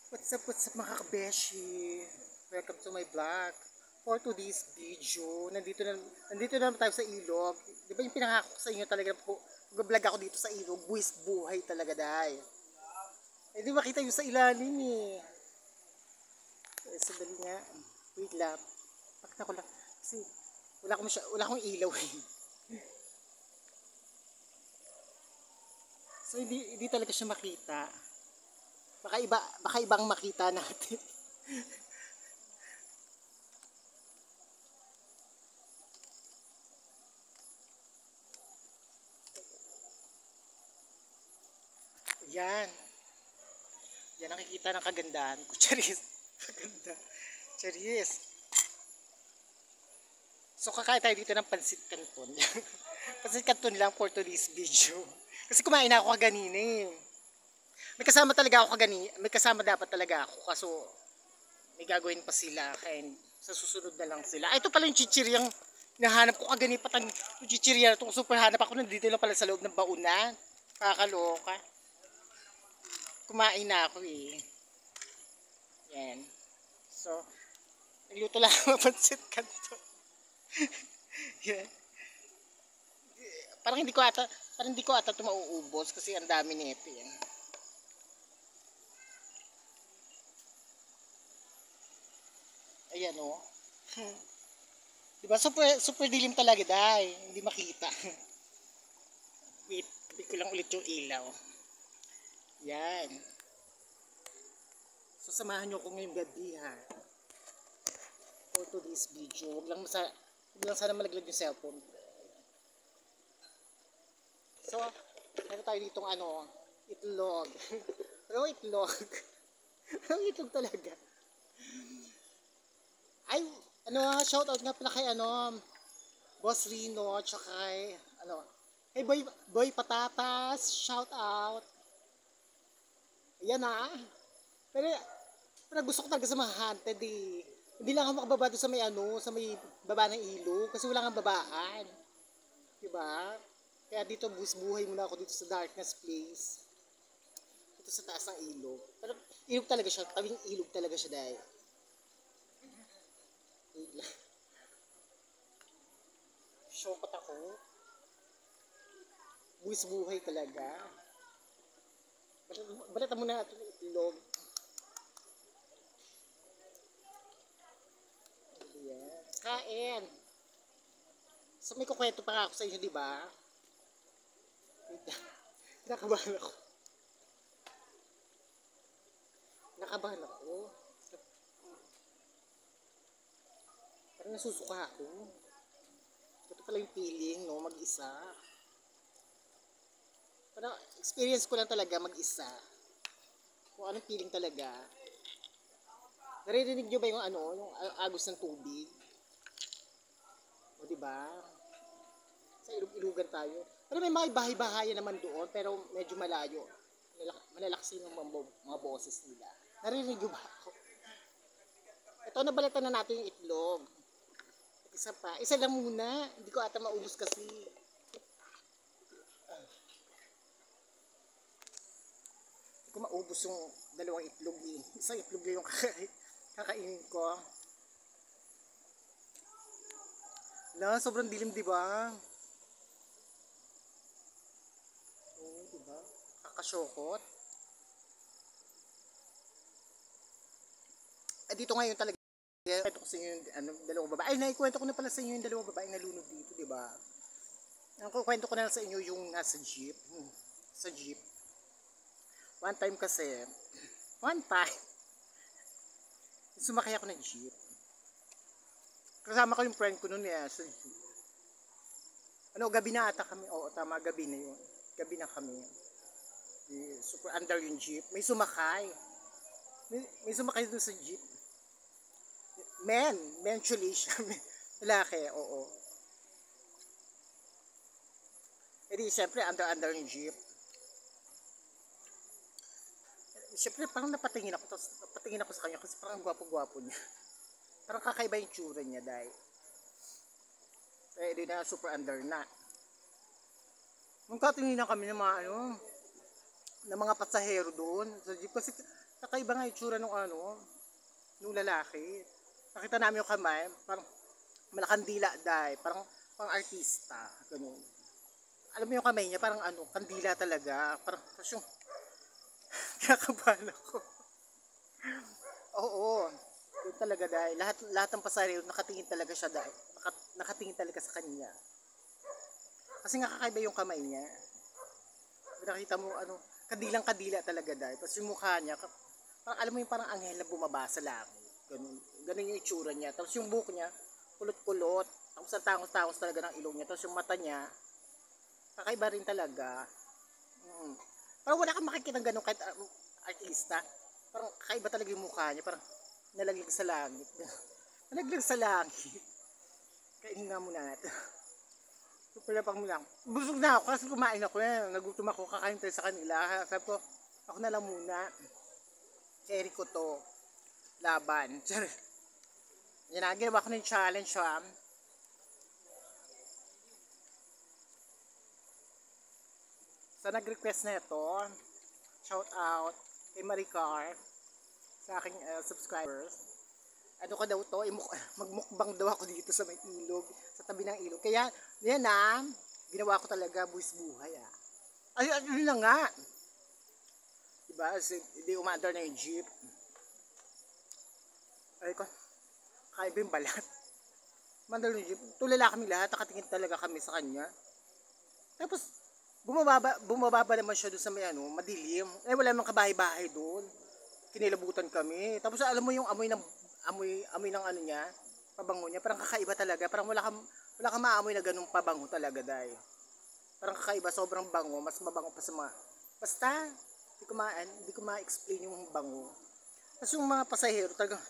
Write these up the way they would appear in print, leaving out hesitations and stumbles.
What's up mga kabeshi? Welcome to my vlog. For today's video, nandito na naman tayo sa ilog. Di ba yung pinangako ko sa inyo talaga po, mag-vlog ako dito sa ilog, buwis buhay talaga dahil. Eh di makita yung sa ilalim eh. Sandali nga. Wait lang. Pakita ko lang. Kasi wala akong ilaw eh. So hindi talaga siya makita. Baka ibang makita natin. Yan. Yan nakikita ng kagandahan ko. Charis. Kaganda. Charis. So kakain tayo dito ng pansit canton. Pansit canton lang for today's video. Kasi kumain na ako kaganina eh. May kasama talaga ako kaganina. May kasama dapat talaga ako. Kaso may gagawin pa sila. Kaya sa susunod na lang sila. Ito pala yung chichiryang nahanap ko kaganina patang yung chichirya. Ito super hanap ako. Nandito lang pala sa loob ng baunan. Kakaloka. Kumain na ako eh. Yan. So, nagluto lang ako pansit canton. Yan. Parang hindi ko ata ito mauubos kasi ang dami nito yan. Ayan o. Oh. Diba super dilim talaga dahil hindi makita. Wait ko lang ulit yung ilaw. Yan. So samahan nyo ko ngayong gabi ha. For today's video. Huwag lang sana malaglag yung cellphone. So, meron tayo ditong itlog. Ano itlog? Ano itlog talaga? Ay, shoutout nga pala kay Boss Rino, tsaka kay, hey Boy Patatas, shoutout. Ayan na. Pero gusto ko talaga sa mga haunted eh. Hindi lang ako makababa doon sa may baba ng ilog, kasi wala nga babaan. Diba? Kaya dito buhay muna ako dito sa darkness place. Dito sa taas ng ilog. Pero ilog talaga siya, tabing ilog talaga siya dahil. Showpat ako. Buhay talaga. Balatan mo na itong itlog. Ayan. Kain. So may kukwento pa ako sa inyo, di ba? Nakabahan ako. Parang nasusuka ako. Ito pala yung feeling, no? Mag-isa. Parang experience ko lang talaga mag-isa. Kung anong feeling talaga. Naririnig nyo ba yung yung agos ng tubig? O diba? Sa ilog-ilugan tayo. Pero may mga bahay-bahayan naman doon, pero medyo malayo. Malalakas yung mga boses nila. Naririnig nyo ba ako? Ito, nabalatan na natin yung itlog. Isa pa. Isa lang muna. Hindi ko ata maubos kasi. Hindi ko maubos yung dalawang itlog eh. Isang itlog yung kakainin ko. Sobrang dilim, di ba? Oo, di ba? Kakasyokot. Dito ngayon talaga kwento ko sa inyo yung dalawang babae. Ay, naikwento ko na pala sa inyo yung dalawang babae nalunod dito, di ba? Ang kwento ko na sa inyo yung nasa jeep. Sa jeep. One time, sumakay ako ng jeep. Kasama ko yung friend ko noon sa jeep. Gabi na ata kami. Oo, tama, gabi na yun. Gabi na kami. Super under yung jeep. May sumakay. May sumakay doon sa jeep. Eventually siya. Lalaki, oo. E di, siyempre, under yung jeep. Siyempre, parang napatingin ako sa kanya kasi parang gwapo-gwapo niya. Parang kakaiba yung tsura niya dahil. Di na super under na. Nung katingin na kami ng mga pasahero doon sa jeep kasi Kakaiba nga itsura nung ano, nung lalaki. Nakita namin yung kamay, parang malakang dila dahil, parang pang artista, ganun. Alam mo yung kamay niya, parang ano, kandila talaga. Parang, tapos yung, kinakabahan ako. Oo, yun talaga dahil. Lahat ng pasahero, nakatingin talaga siya dahil. Nakatingin talaga sa kanya. Kasi nga kakaiba yung kamay niya. Nakita mo, ano, kadilang kadila talaga dahil. Tapos yung mukha niya, parang alam mo yung parang anghel na bumaba sa langit. Ganun, ganun yung itsura niya. Tapos yung buhok niya, kulot-kulot. Tapos ang tangos-tangos talaga ng ilong niya. Tapos yung mata niya, kakaiba rin talaga. Parang wala kang makikita ng ganun kahit artista. Parang kakaiba talaga yung mukha niya. Parang nalaglag sa langit. Nalaglag sa langit. Kainin nga muna natin. Palapang mo lang. Busog na ako kasi kumain ako eh. Nagutom ako, kakain tayo sa kanila. Sabi ko, ako na lang muna. Cherry ko to. Laban. Yan na, ginawa ko ng challenge ha. Sa nag-request na ito, shout out kay Maricar sa aking subscribers. Ano ko daw to, magmukbang daw ako dito sa may ilog, sa tabi ng ilog. Kaya, yan na, ginawa ko talaga buwis buhay ah. Ayun na nga. Diba, hindi umaandar na yung jeep. Ay ko, kaya ba yung balat? Umaandar na yung jeep. Tulala kami lahat, nakatingin talaga kami sa kanya. Tapos, bumababa naman siya doon sa may ano, madilim. Eh, wala namang kabahay-bahay doon. Kinilabutan kami. Tapos, alam mo yung amoy ng ano niya, pabango niya, parang kakaiba talaga. Parang wala kang maamoy na ganung pabango talaga dahil. Parang kakaiba, sobrang bango, mas mabango pa sa mga. Basta, hindi ko ma-explain yung bango. Tapos yung mga pasahero talagang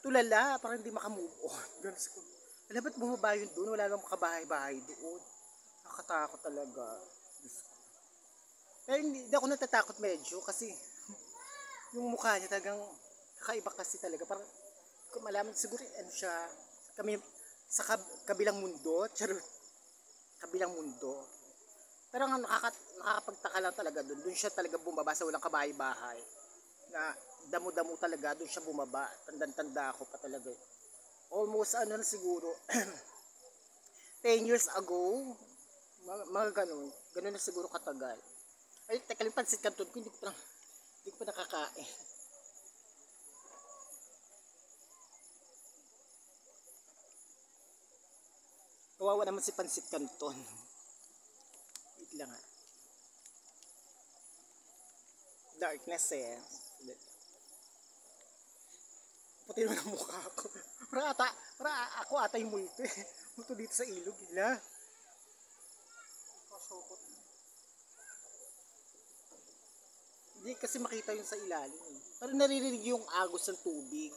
tulala, parang hindi makamove on. Ganun ko. Alam ba't bumaba yun doon? Wala namang kabahay-bahay doon. Nakatakot talaga. Pero hindi ako natatakot medyo kasi yung mukha niya talagang kakaiba kasi talaga. Parang kung malaman siguro ano siya, kami sa kabilang mundo, charot, kabilang mundo. Pero ang nakakapagtaka lang talaga doon siya talaga bumaba sa walang kabahay-bahay. Na damo-damo talaga, doon siya bumaba. Tandang-tanda ako pa talaga. Almost ano na siguro, 10 years ago, mga ganun na siguro katagal. Ay, teka lang, pansit canton ko, hindi ko pa nakakain. Kawawa naman si pansit canton. Wait lang ah. Darkness eh. Puti naman ang mukha ko. Para ako ata yung multo eh. Multo dito sa ilog. Hila. Kasokot. Hindi kasi makita yung sa ilalim eh. Pero naririnig yung agos ng tubig.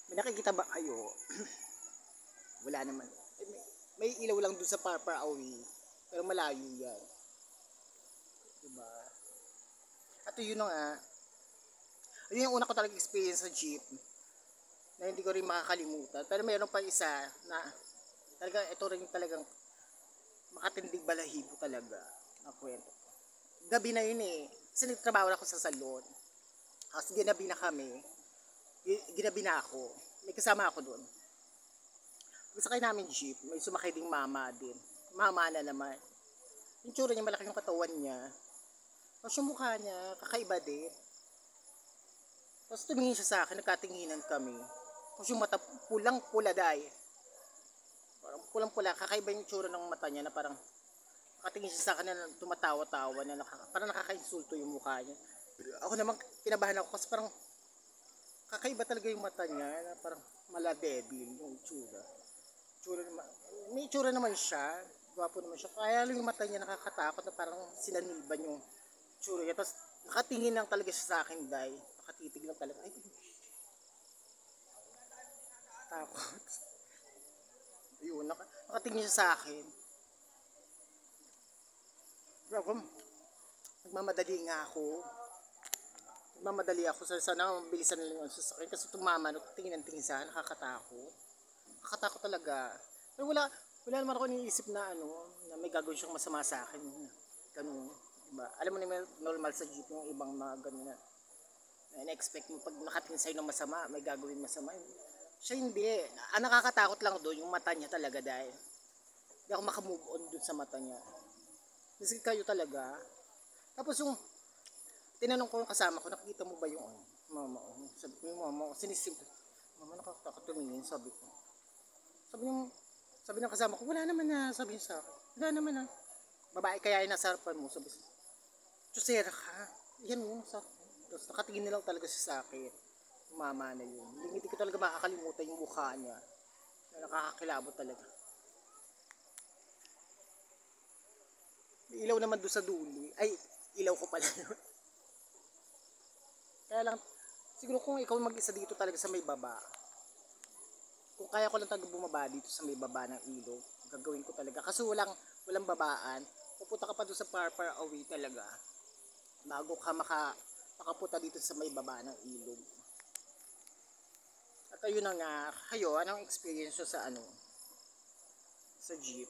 May nakikita ba kayo? Wala naman. May ilaw lang dun sa far away. Pero malayo yan. Diba? At yun na nga. Yun yung una ko talaga experience sa jeep. Na hindi ko rin makakalimutan. Pero mayroon pa isa na talaga ito rin talagang makatindig balahibo talaga na kwento. Gabi na yun eh. Kasi nagtrabaho ako sa salon. Kasi ginabi na kami. Ginabi na ako. May kasama ako doon. Sakay namin jeep. May sumakay ding mama din. Mama na naman. Yung tsura niya, malaki yung katawan niya. Tapos yung mukha niya, kakaiba din. Tapos tumingin siya sa akin, nagkatinginan kami. Tapos yung mata, pulang-pula dahil. Parang pulang-pula, kakaiba yung tsura ng mata niya na parang nakatingin siya sa akin na tumatawa-tawa na parang nakaka-insulto yung mukha niya. Ako naman, kinabahan ako kasi parang kakaiba talaga yung mata niya na parang maladebil yung tsura. May tsura naman siya, gwapo naman siya. Kaya lang yung mata niya nakakatakot na parang sinanilban yung tsura niya. Tapos nakatingin lang talaga siya sa akin dahil. Nakatitig lang talaga. Ay, takot. Ayun, nakatingin siya sa akin. Pero nagmamadali nga ako. Nagmamadali ako. Sana bilisan na lang yung sasakyan. Kasi tumama, tingin ng tingin sa akin, nakakatakot. Nakakatakot talaga. Pero wala naman ako iniisip na ano, na may gagawin siyang masama sa akin. Ganun. Diba? Alam mo naman normal sa jeep yung ibang mga ganun na na-expect mo pag nakatingin sa'yo ng masama, may gagawin masama. Siya hindi. Ang nakakatakot lang doon, yung mata niya talaga dahil hindi ako makamove on doon sa mata niya. Kasi kayo talaga. Tapos yung tinanong ko yung kasama ko, nakikita mo ba yung mama ko? Sabi ko yung mama ko, sinisimple. Mama, nakakatakot tumingin, sabi ko. Sabi ng kasama ko, wala naman na, sabi niya sa akin. Wala naman na. Babae kaya yung nasa harapan mo, sabi niya. Chusera ka. Yan mo, sa tapos nakatingin na lang talaga siya sa akin. Yung mama na yun. Hindi ko talaga makakalimutan yung mukha niya. Na nakakakilabot talaga. May ilaw naman doon sa duli. Ay, ilaw ko pala yun. Kaya lang, siguro kung ikaw mag-isa dito talaga sa may baba, kung kaya ko lang talaga bumaba dito sa may baba ng ilog, gagawin ko talaga. Kasi walang babaan, pupunta ka pa doon sa far away talaga. Bago ka makapunta dito sa may baba ng ilog. At ayun na nga, kayo, anong experience nyo sa sa jeep?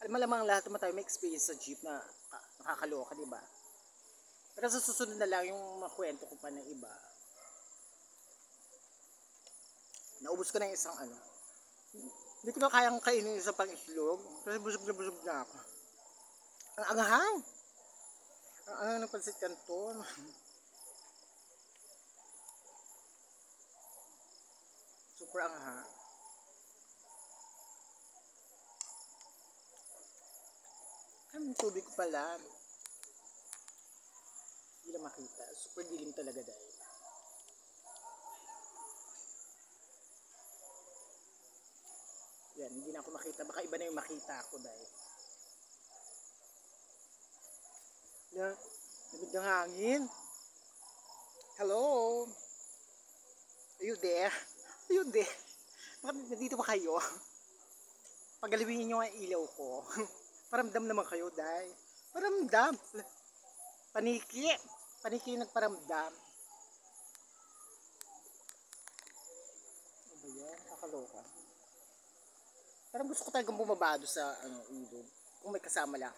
Malamang lahat naman tayo may experience sa jeep na nakakaloka, diba? Pero sa susunod na lang yung makwento ko pa ng iba. Naubos ko na yung isang Hindi ko na kayang kainin yung isang pang-islog. Kasi busog na ako. Ang anghang! Ang anghang ng pansit canton. Super anghang. Ang tubig ko pala. Hindi na makita. Super dilim talaga dahil. Yan, hindi na ako makita. Baka iba na yung makita ako dahil. Yan, lamig ng hangin. Hello? Are you there? Are you there? Bakit nandito ba kayo? Pagalawin nyo ang ilaw ko. Paramdam naman kayo dahil. Paramdam. Paniki. Paniki yung nagparamdam. Ano ba yan? Kakaloka. Parang gusto ko talagang bumaba doon sa ilog. Kung may kasama lang.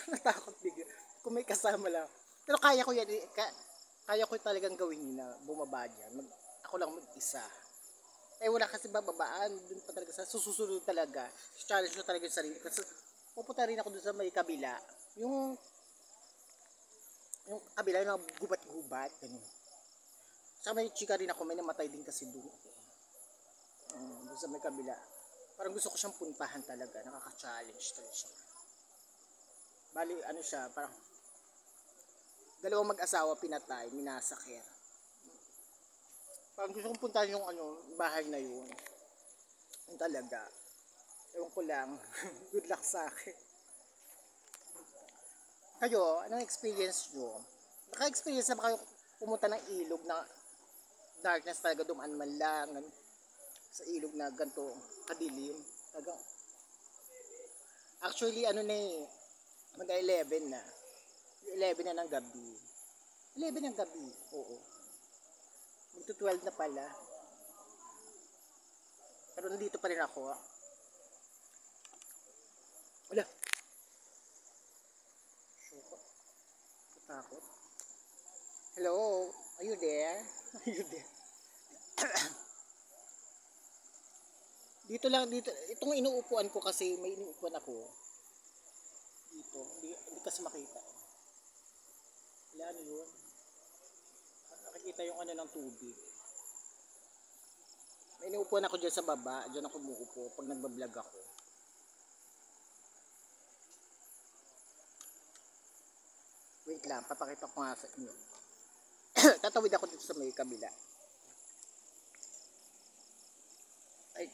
Natakot bigla. Kung may kasama lang. Pero kaya ko yan. Kaya ko talagang gawin yun na bumaba dyan. Ako lang mag-isa. Eh wala kasi bababaan. Doon pa talaga sa susunod talaga. Challenge ko talaga yung sarili. Kasi pupunta rin ako doon sa may kabila. Yung kabila yung gubat-gubat. Saka may chika rin ako. May namatay din kasi doon. Doon sa may kabila. Parang gusto ko siyang puntahan talaga. Nakaka-challenge talaga siya. Bali, siya, parang dalawang mag-asawa pinatay, minasakir. Parang gusto kong puntahan yung bahay na yun. Yung talaga. Ewan ko lang. Good luck sa akin. Kayo, anong experience nyo? Naka-experience na ba kayo pumunta ng ilog na darkness talaga, dumaan man lang sa ilog na ganito kadilim? Actually, mag-11 na. 11 na ng gabi. 11 ng gabi, oo. Magto-12 na pala. Pero nandito pa rin ako. Wala. Katakot. Hello? Are you there? Are you there? Dito. Itong inuupuan ko kasi may inuupuan ako. Dito. Hindi kasi makita. Wala yun. Nakikita yung ng tubig. May inuupuan ako dyan sa baba. Dyan ako umuupo pag nagbablog ako. Wait lang, papakita ko nga sa inyo. Tatawid ako dito sa may kabila. Ay,